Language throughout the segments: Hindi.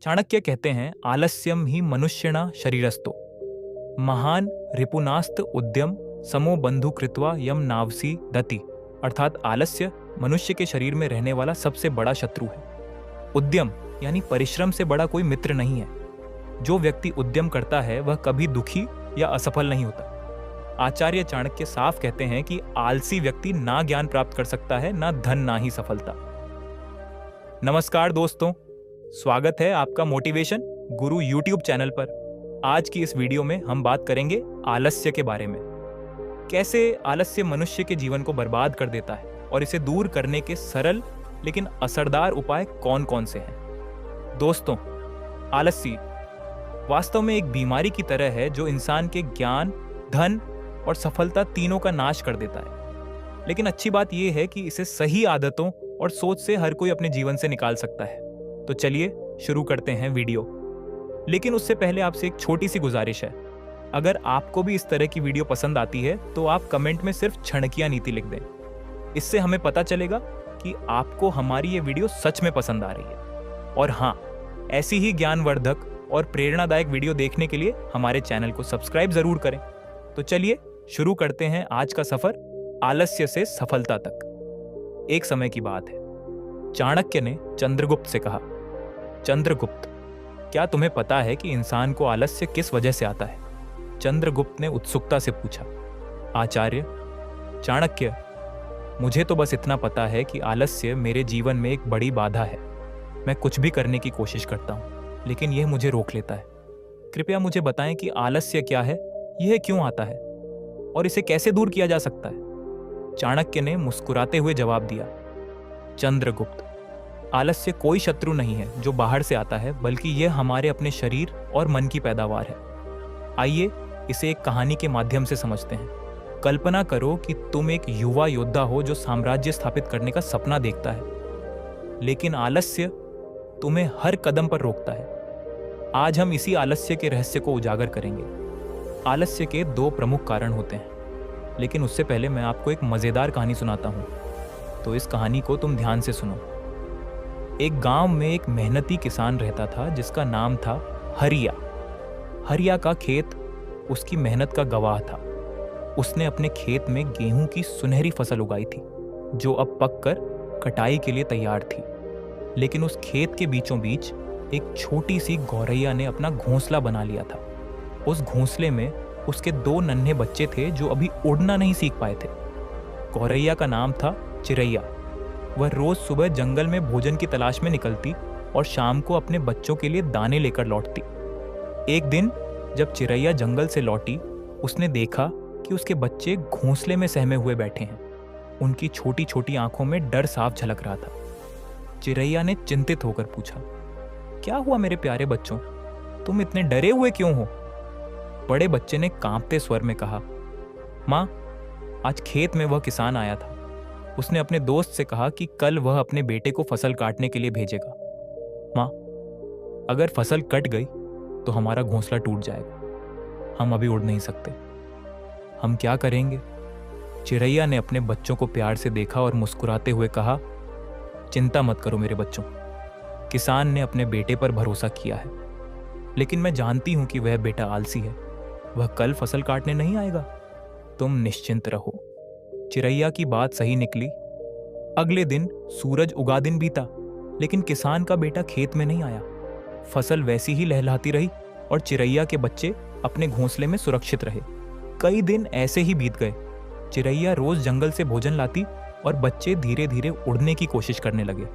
चाणक्य कहते हैं, आलस्यम ही मनुष्यणा शरीरस्थो महान रिपुनास्त उद्यम समो बंधु कृत्वा यम नावसी दति। अर्थात आलस्य मनुष्य के शरीर में रहने वाला सबसे बड़ा शत्रु है। उद्यम यानी परिश्रम से बड़ा कोई मित्र नहीं है। जो व्यक्ति उद्यम करता है वह कभी दुखी या असफल नहीं होता। आचार्य चाणक्य साफ कहते हैं कि आलसी व्यक्ति ना ज्ञान प्राप्त कर सकता है, ना धन, ना ही सफलता। नमस्कार दोस्तों, स्वागत है आपका मोटिवेशन गुरु यूट्यूब चैनल पर। आज की इस वीडियो में हम बात करेंगे आलस्य के बारे में। कैसे आलस्य मनुष्य के जीवन को बर्बाद कर देता है और इसे दूर करने के सरल लेकिन असरदार उपाय कौन कौन से हैं। दोस्तों, आलस्य वास्तव में एक बीमारी की तरह है जो इंसान के ज्ञान, धन और सफलता तीनों का नाश कर देता है। लेकिन अच्छी बात यह है कि इसे सही आदतों और सोच से हर कोई अपने जीवन से निकाल सकता है। तो चलिए शुरू करते हैं वीडियो। लेकिन उससे पहले आपसे एक छोटी सी गुजारिश है। अगर आपको भी इस तरह की वीडियो पसंद आती है तो आप कमेंट में सिर्फ चाणक्य नीति लिख दें। इससे हमें पता चलेगा कि आपको हमारी ये वीडियो सच में पसंद आ रही है। और हाँ, ऐसी ही ज्ञानवर्धक और प्रेरणादायक वीडियो देखने के लिए हमारे चैनल को सब्सक्राइब जरूर करें। तो चलिए शुरू करते हैं आज का सफर आलस्य से सफलता तक। एक समय की बात है। चाणक्य ने चंद्रगुप्त से कहा, चंद्रगुप्त, क्या तुम्हें पता है कि इंसान को आलस्य किस वजह से आता है? चंद्रगुप्त ने उत्सुकता से पूछा। आचार्य चाणक्य, मुझे तो बस इतना पता है कि आलस्य मेरे जीवन में एक बड़ी बाधा है। मैं कुछ भी करने की कोशिश करता हूँ, लेकिन यह मुझे रोक लेता है। कृपया मुझे बताएं कि आलस्य क्या है, यह क्यों आता है और इसे कैसे दूर किया जा सकता है। चाणक्य ने मुस्कुराते हुए जवाब दिया, चंद्रगुप्त, आलस्य कोई शत्रु नहीं है जो बाहर से आता है, बल्कि यह हमारे अपने शरीर और मन की पैदावार है। आइए इसे एक कहानी के माध्यम से समझते हैं। कल्पना करो कि तुम एक युवा योद्धा हो जो साम्राज्य स्थापित करने का सपना देखता है, लेकिन आलस्य तुम्हें हर कदम पर रोकता है। आज हम इसी आलस्य के रहस्य को उजागर करेंगे। आलस्य के दो प्रमुख कारण होते हैं, लेकिन उससे पहले मैं आपको एक मजेदार कहानी सुनाता हूं, तो इस कहानी को तुम ध्यान से सुनो। एक गांव में एक मेहनती किसान रहता था जिसका नाम था हरिया। हरिया का खेत उसकी मेहनत का गवाह था। उसने अपने खेत में गेहूं की सुनहरी फसल उगाई थी, जो अब पककर कटाई के लिए तैयार थी। लेकिन उस खेत के बीचों बीच एक छोटी सी गौरैया ने अपना घोंसला बना लिया था। उस घोंसले में उसके दो नन्हे बच्चे थे जो अभी उड़ना नहीं सीख पाए थे। गौरैया का नाम था चिरैया। वह रोज सुबह जंगल में भोजन की तलाश में निकलती और शाम को अपने बच्चों के लिए दाने लेकर लौटती। एक दिन जब चिरैया जंगल से लौटी, उसने देखा कि उसके बच्चे घोंसले में सहमे हुए बैठे हैं। उनकी छोटी छोटी आंखों में डर साफ झलक रहा था। चिरैया ने चिंतित होकर पूछा, क्या हुआ मेरे प्यारे बच्चों, तुम इतने डरे हुए क्यों हो? बड़े बच्चे ने कांपते स्वर में कहा, माँ, आज खेत में वह किसान आया था। उसने अपने दोस्त से कहा कि कल वह अपने बेटे को फसल काटने के लिए भेजेगा। माँ, अगर फसल कट गई तो हमारा घोंसला टूट जाएगा। हम अभी उड़ नहीं सकते। हम क्या करेंगे? चिरैया ने अपने बच्चों को प्यार से देखा और मुस्कुराते हुए कहा, चिंता मत करो मेरे बच्चों। किसान ने अपने बेटे पर भरोसा किया है, लेकिन मैं जानती हूं कि वह बेटा आलसी है। वह कल फसल काटने नहीं आएगा। तुम निश्चिंत रहो। चिरैया की बात सही निकली। अगले दिन सूरज उगा दिन बीता, लेकिन किसान का बेटा खेत में नहीं आया। फसल वैसी ही लहलहाती रही और चिरैया के बच्चे अपने घोंसले में सुरक्षित रहे। कई दिन ऐसे ही बीत गए। चिरैया रोज जंगल से भोजन लाती और बच्चे धीरे धीरे उड़ने की कोशिश करने लगे।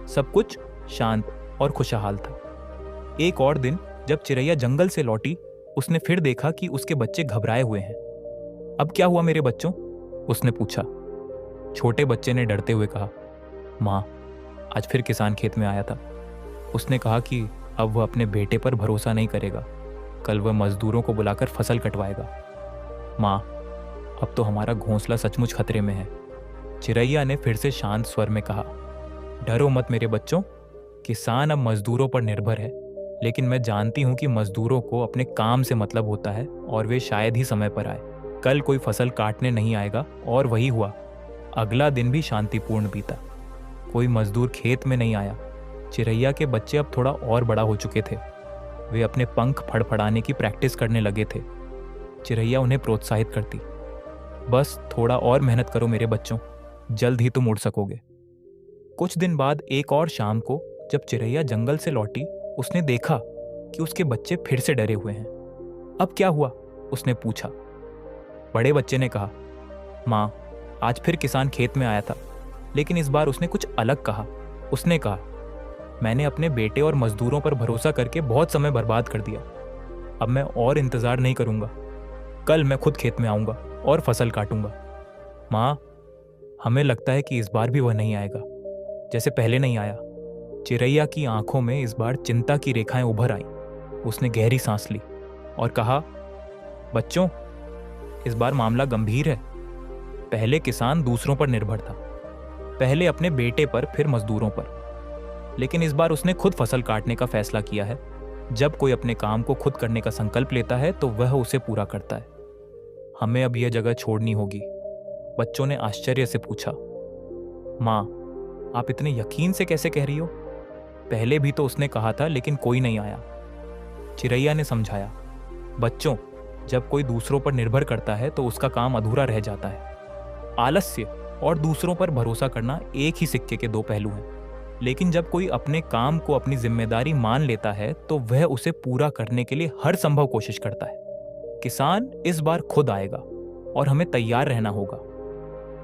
सब कुछ शांत और खुशहाल था। एक और दिन जब चिरैया जंगल से लौटी, उसने फिर देखा कि उसके बच्चे घबराए हुए हैं। अब क्या हुआ मेरे बच्चों? उसने पूछा। छोटे बच्चे ने डरते हुए कहा, माँ, आज फिर किसान खेत में आया था। उसने कहा कि अब वह अपने बेटे पर भरोसा नहीं करेगा। कल वह मजदूरों को बुलाकर फसल कटवाएगा। माँ, अब तो हमारा घोंसला सचमुच खतरे में है। चिरैया ने फिर से शांत स्वर में कहा, डरो मत मेरे बच्चों। किसान अब मजदूरों पर निर्भर है, लेकिन मैं जानती हूं कि मजदूरों को अपने काम से मतलब होता है और वे शायद ही समय पर आए। कल कोई फसल काटने नहीं आएगा। और वही हुआ। अगला दिन भी शांतिपूर्ण बीता। कोई मजदूर खेत में नहीं आया। चिरैया के बच्चे अब थोड़ा और बड़ा हो चुके थे। वे अपने पंख फड़फड़ाने की प्रैक्टिस करने लगे थे। चिरैया उन्हें प्रोत्साहित करती, बस थोड़ा और मेहनत करो मेरे बच्चों, जल्द ही तुम उड़ सकोगे। कुछ दिन बाद एक और शाम को जब चिरैया जंगल से लौटी, उसने देखा कि उसके बच्चे फिर से डरे हुए हैं। अब क्या हुआ? उसने पूछा। बड़े बच्चे ने कहा, माँ, आज फिर किसान खेत में आया था, लेकिन इस बार उसने कुछ अलग कहा। उसने कहा, मैंने अपने बेटे और मजदूरों पर भरोसा करके बहुत समय बर्बाद कर दिया। अब मैं और इंतजार नहीं करूंगा। कल मैं खुद खेत में आऊंगा और फसल काटूंगा। माँ, हमें लगता है कि इस बार भी वह नहीं आएगा, जैसे पहले नहीं आया। चिरैया की आंखों में इस बार चिंता की रेखाएं उभर आईं। उसने गहरी सांस ली और कहा, बच्चों, इस बार मामला गंभीर है। पहले किसान दूसरों पर निर्भर था, पहले अपने बेटे पर, फिर मजदूरों पर, लेकिन इस बार उसने खुद फसल काटने का फैसला किया है। जब कोई अपने काम को खुद करने का संकल्प लेता है तो वह उसे पूरा करता है। हमें अब यह जगह छोड़नी होगी। बच्चों ने आश्चर्य से पूछा, माँ, आप इतने यकीन से कैसे कह रही हो? पहले भी तो उसने कहा था, लेकिन कोई नहीं आया। चिरैया ने समझाया, बच्चों, जब कोई दूसरों पर निर्भर करता है तो उसका काम अधूरा रह जाता है। आलस्य और दूसरों पर भरोसा करना एक ही सिक्के के दो पहलू हैं। लेकिन जब कोई अपने काम को अपनी जिम्मेदारी मान लेता है तो वह उसे पूरा करने के लिए हर संभव कोशिश करता है। किसान इस बार खुद आएगा और हमें तैयार रहना होगा।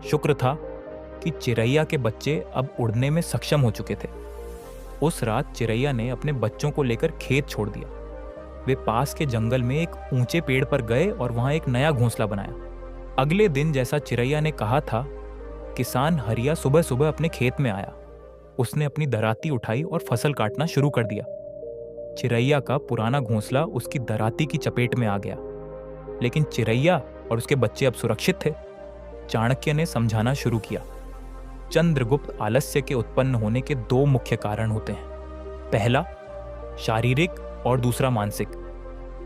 शुक्र था कि चिरैया के बच्चे अब उड़ने में सक्षम हो चुके थे। उस रात चिरैया ने अपने बच्चों को लेकर खेत छोड़ दिया। वे पास के जंगल में एक ऊंचे पेड़ पर गए और वहां एक नया घोंसला बनाया। अगले दिन, जैसा चिरैया ने कहा था, किसान हरिया सुबह सुबह अपने खेत में आया। उसने अपनी दराती उठाई और फसल काटना शुरू कर दिया। चिरैया का पुराना घोंसला उसकी दराती की चपेट में आ गया, लेकिन चिरैया और उसके बच्चे अब सुरक्षित थे। चाणक्य ने समझाना शुरू किया, चंद्रगुप्त आलस्य के उत्पन्न होने के दो मुख्य कारण होते हैं। पहला शारीरिक और दूसरा मानसिक।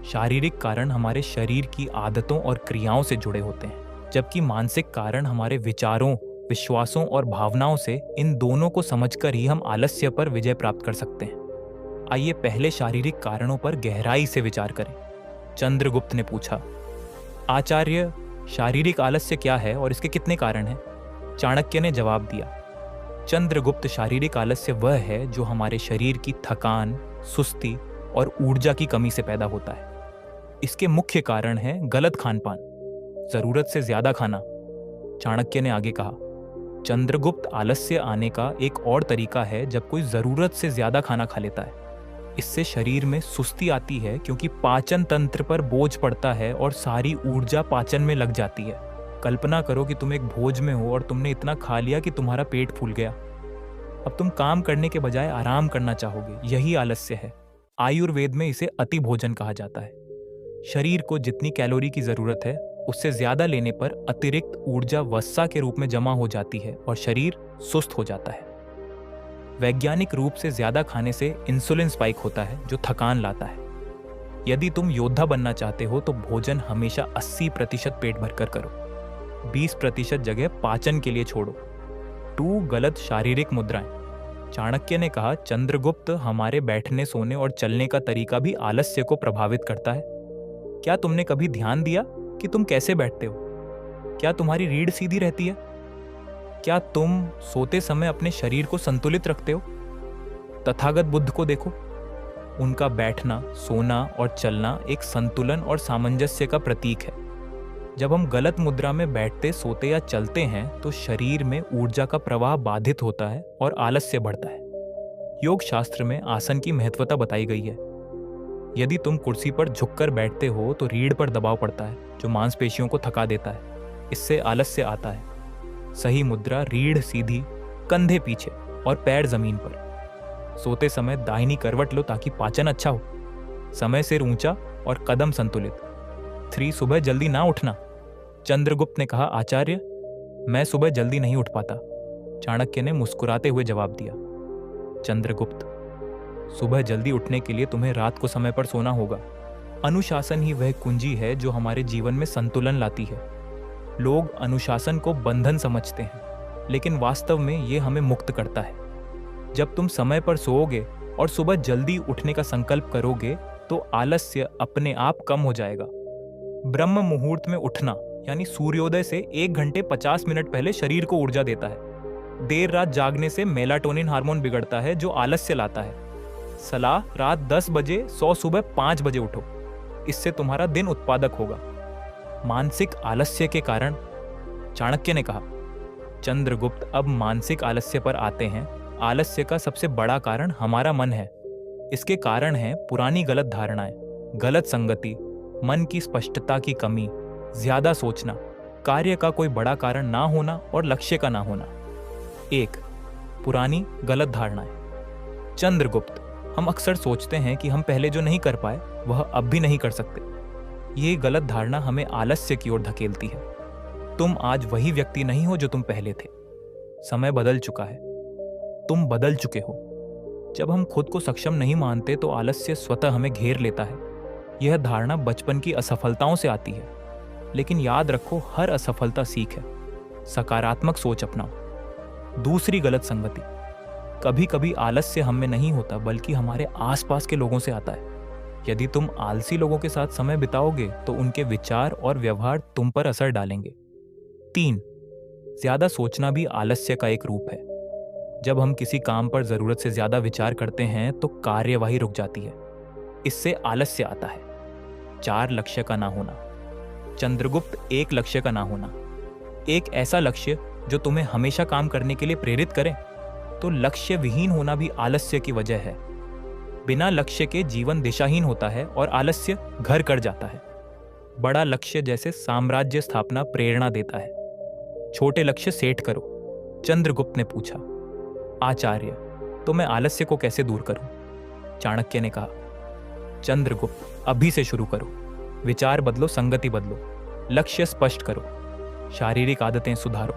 शारीरिक कारण हमारे शरीर की आदतों और क्रियाओं से जुड़े होते हैं, जबकि मानसिक कारण हमारे विचारों, विश्वासों और भावनाओं से। इन दोनों को समझकर ही हम आलस्य पर विजय प्राप्त कर सकते हैं। आइए पहले शारीरिक कारणों पर गहराई से विचार करें। चंद्रगुप्त ने पूछा, आचार्य, शारीरिक आलस्य क्या है और इसके कितने कारण हैं? चाणक्य ने जवाब दिया, चंद्रगुप्त, शारीरिक आलस्य वह है जो हमारे शरीर की थकान, सुस्ती और ऊर्जा की कमी से पैदा होता है। इसके मुख्य कारण है गलत खानपान, जरूरत से ज्यादा खाना। चाणक्य ने आगे कहा, चंद्रगुप्त आलस्य आने का एक और तरीका है जब कोई जरूरत से ज्यादा खाना खा लेता है। इससे शरीर में सुस्ती आती है क्योंकि पाचन तंत्र पर बोझ पड़ता है और सारी ऊर्जा पाचन में लग जाती है। कल्पना करो कि तुम एक भोज में हो और तुमने इतना खा लिया कि तुम्हारा पेट फूल गया। अब तुम काम करने के बजाय आराम करना चाहोगे। यही आलस्य है। आयुर्वेद में इसे अति भोजन कहा जाता है। शरीर को जितनी कैलोरी की जरूरत है उससे ज्यादा लेने पर अतिरिक्त ऊर्जा वसा के रूप में जमा हो जाती है और शरीर सुस्त हो जाता है। वैज्ञानिक रूप से ज्यादा खाने से इंसुलिन स्पाइक होता है जो थकान लाता है। यदि तुम योद्धा बनना चाहते हो तो भोजन हमेशा 80% पेट भरकर करो। 20% जगह पाचन के लिए छोड़ो। 2 गलत शारीरिक मुद्राएं। चाणक्य ने कहा, चंद्रगुप्त, हमारे बैठने, सोने और चलने का तरीका भी आलस्य को प्रभावित करता है। क्या तुमने कभी ध्यान दिया कि तुम कैसे बैठते हो? क्या तुम्हारी रीढ़ सीधी रहती है? क्या तुम सोते समय अपने शरीर को संतुलित रखते हो? तथागत बुद्ध को देखो, उनका बैठना, सोना और चलना एक संतुलन और सामंजस्य का प्रतीक है। जब हम गलत मुद्रा में बैठते, सोते या चलते हैं तो शरीर में ऊर्जा का प्रवाह बाधित होता है और आलस्य बढ़ता है। योग शास्त्र में आसन की महत्वता बताई गई है। यदि तुम कुर्सी पर झुककर बैठते हो तो रीढ़ पर दबाव पड़ता है जो मांसपेशियों को थका देता है। इससे आलस्य आता है। सही मुद्रा, रीढ़ सीधी, कंधे पीछे और पैर जमीन पर। सोते समय दाहिनी करवट लो ताकि पाचन अच्छा हो। समय सिर ऊंचा और कदम संतुलित। 3 सुबह जल्दी ना उठना। चंद्रगुप्त ने कहा, आचार्य, मैं सुबह जल्दी नहीं उठ पाता। चाणक्य ने मुस्कुराते हुए जवाब दिया, चंद्रगुप्त, सुबह जल्दी उठने के लिए तुम्हें रात को समय पर सोना होगा। अनुशासन ही वह कुंजी है जो हमारे जीवन में संतुलन लाती है। लोग अनुशासन को बंधन समझते हैं, लेकिन वास्तव में ये हमें मुक्त करता है। जब तुम समय पर सोओगे और सुबह जल्दी उठने का संकल्प करोगे तो आलस्य अपने आप कम हो जाएगा। ब्रह्म मुहूर्त में उठना यानी सूर्योदय से 1 घंटे 50 मिनट पहले शरीर को ऊर्जा देता है। देर रात जागने से मेलाटोनिन हार्मोन बिगड़ता है जो आलस्य लाता है। सलाह, रात 10 बजे सो सुबह 5 बजे उठो, इससे तुम्हारा दिन उत्पादक होगा। मानसिक आलस्य के कारण, चाणक्य ने कहा। चंद्रगुप्त अब मानसिक आलस्य पर आते हैं। आलस्य का सबसे बड़ा कारण हमारा मन है। इसके कारण हैं पुरानी गलत धारणाएं, गलत संगति, मन की स्पष्टता की कमी, ज्यादा सोचना, कार्य का कोई बड़ा कारण ना होना और लक्ष्य का ना होना। 1. पुरानी गलत धारणाएं। चंद्रगुप्त, हम अक्सर सोचते हैं कि हम पहले जो नहीं कर पाए वह अब भी नहीं कर सकते। ये गलत धारणा हमें आलस्य की ओर धकेलती है। तुम आज वही व्यक्ति नहीं हो जो तुम पहले थे। समय बदल चुका है, तुम बदल चुके हो। जब हम खुद को सक्षम नहीं मानते तो आलस्य स्वतः हमें घेर लेता है। यह धारणा बचपन की असफलताओं से आती है, लेकिन याद रखो हर असफलता सीख है। सकारात्मक सोच अपनाओ। दूसरी गलत संगति। कभी कभी आलस्य हम में नहीं होता बल्कि हमारे आसपास के लोगों से आता है। यदि तुम आलसी लोगों के साथ समय बिताओगे तो उनके विचार और व्यवहार तुम पर असर डालेंगे। 3. ज्यादा सोचना भी आलस्य का एक रूप है। जब हम किसी काम पर जरूरत से ज्यादा विचार करते हैं तो कार्यवाही रुक जाती है। इससे आलस्य आता है। 4. लक्ष्य का ना होना। चंद्रगुप्त, एक लक्ष्य का ना होना। एक ऐसा लक्ष्य जो तुम्हें हमेशा काम करने के लिए प्रेरित करे। तो लक्ष्य विहीन होना भी आलस्य की वजह है। बिना लक्ष्य के जीवन दिशाहीन होता है और आलस्य घर कर जाता है। बड़ा लक्ष्य जैसे साम्राज्य स्थापना प्रेरणा देता है। छोटे लक्ष्य सेट करो। चंद्रगुप्त ने पूछा, आचार्य, तो मैं आलस्य को कैसे दूर करूं? चाणक्य ने कहा, चंद्रगुप्त, अभी से शुरू करो। विचार बदलो, संगति बदलो, लक्ष्य स्पष्ट करो, शारीरिक आदतें सुधारो।